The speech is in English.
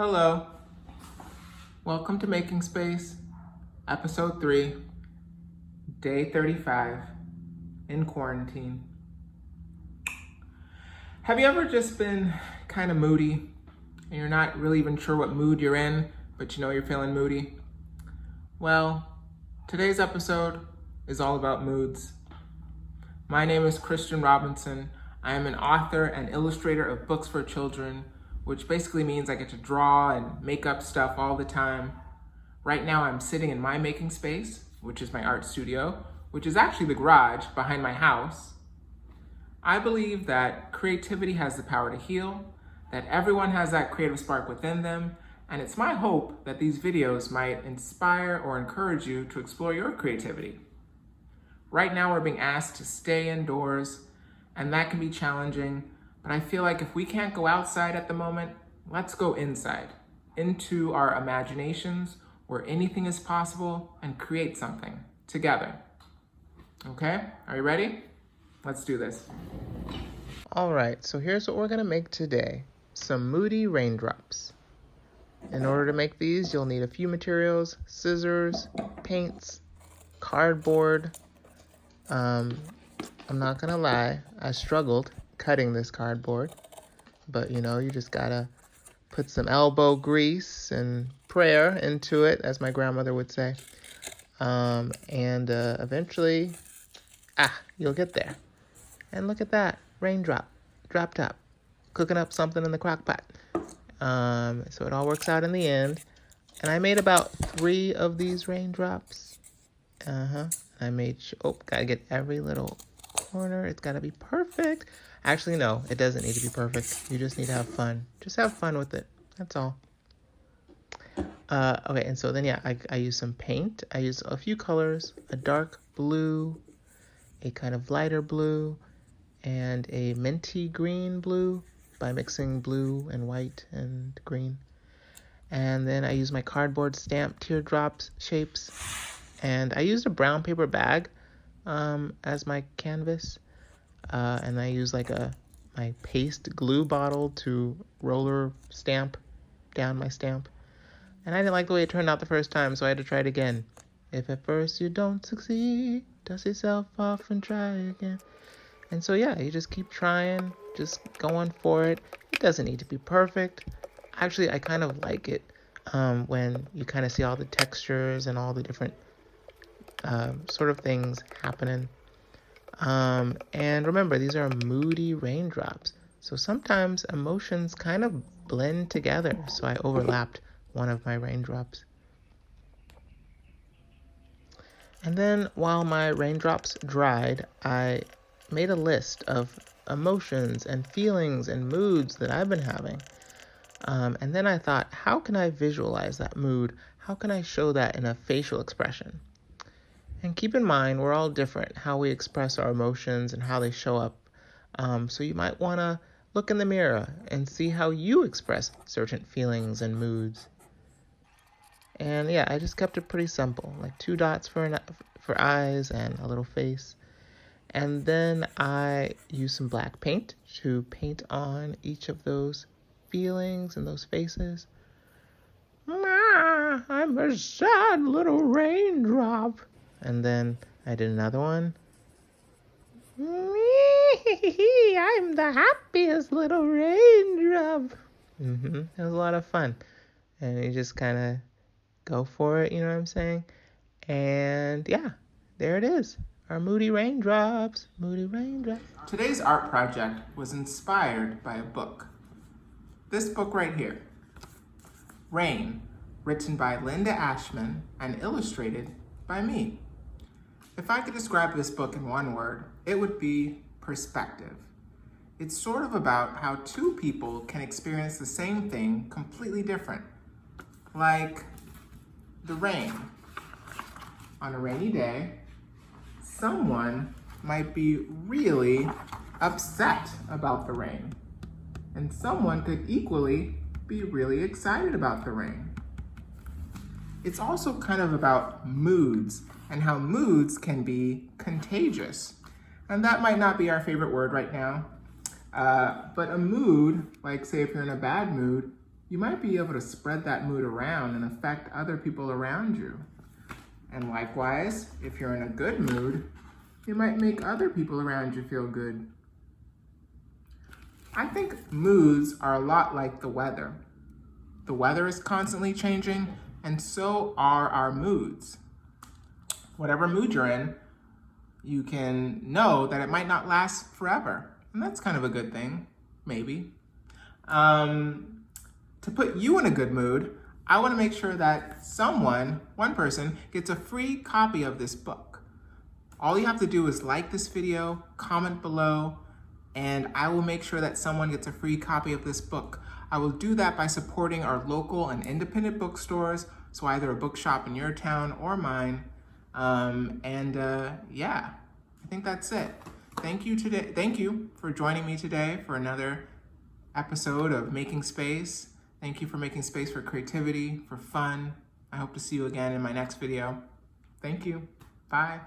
Hello, welcome to Making Space, Episode 3, Day 35, in quarantine. Have you ever just been kind of moody and you're not really even sure what mood you're in, but you know you're feeling moody? Well, today's episode is all about moods. My name is Christian Robinson. I am an author and illustrator of books for children, which basically means I get to draw and make up stuff all the time. Right now I'm sitting in my making space, which is my art studio, which is actually the garage behind my house. I believe that creativity has the power to heal, that everyone has that creative spark within them, and it's my hope that these videos might inspire or encourage you to explore your creativity. Right now we're being asked to stay indoors, and that can be challenging, but I feel like if we can't go outside at the moment, let's go inside, into our imaginations where anything is possible and create something together. Okay, are you ready? Let's do this. All right, so here's what we're gonna make today. Some Moody raindrops. In order to make these, you'll need a few materials: scissors, paints, cardboard. I'm not gonna lie, I struggled cutting this cardboard, but you just gotta put some elbow grease and prayer into it, as my grandmother would say. Eventually, you'll get there. And look at that, raindrop, drop top, cooking up something in the crock pot. So it all works out in the end. And I made about 3 of these raindrops. I made sure, gotta get every little corner. It's gotta be perfect. Actually, no, it doesn't need to be perfect. You just need to have fun. Just have fun with it. That's all. Okay, and so then, I use some paint. I use a few colors: a dark blue, a kind of lighter blue, and a minty green blue by mixing blue and white and green. And then I use my cardboard stamp teardrops shapes. And I used a brown paper bag as my canvas. And I use my paste glue bottle to roller stamp down my stamp. And I didn't like the way it turned out the first time, so I had to try it again. If at first you don't succeed, dust yourself off and try again. And so you just keep trying, just going for it. It doesn't need to be perfect. Actually, I kind of like it when you kind of see all the textures and all the different sort of things happening. And remember, these are moody raindrops. So sometimes emotions kind of blend together. So I overlapped one of my raindrops. And then while my raindrops dried, I made a list of emotions and feelings and moods that I've been having. And then I thought, how can I visualize that mood? How can I show that in a facial expression? And keep in mind, we're all different, how we express our emotions and how they show up. So you might want to look in the mirror and see how you express certain feelings and moods. And I just kept it pretty simple, like 2 dots for eyes and a little face. And then I used some black paint to paint on each of those feelings and those faces. I'm a sad little raindrop. And then I did another one. I'm the happiest little raindrop. It was a lot of fun. And you just kind of go for it, you know what I'm saying? And there it is. Our moody raindrops. Moody raindrops. Today's art project was inspired by a book. This book right here. Rain, written by Linda Ashman and illustrated by me. If I could describe this book in one word, it would be perspective. It's sort of about how 2 people can experience the same thing completely different. Like the rain. On a rainy day, someone might be really upset about the rain, and someone could equally be really excited about the rain. It's also kind of about moods and how moods can be contagious. And that might not be our favorite word right now, but a mood, like say if you're in a bad mood, you might be able to spread that mood around and affect other people around you. And likewise, if you're in a good mood, you might make other people around you feel good. I think moods are a lot like the weather. The weather is constantly changing, and so are our moods. Whatever mood you're in, you can know that it might not last forever. And that's kind of a good thing, maybe. To put you in a good mood, I want to make sure that one person, gets a free copy of this book. All you have to do is like this video, comment below, and I will make sure that someone gets a free copy of this book. I will do that by supporting our local and independent bookstores, so either a bookshop in your town or mine. Yeah, I think that's it. Thank you for joining me today for another episode of Making Space. Thank you for making space for creativity, for fun. I hope to see you again in my next video. Thank you. Bye.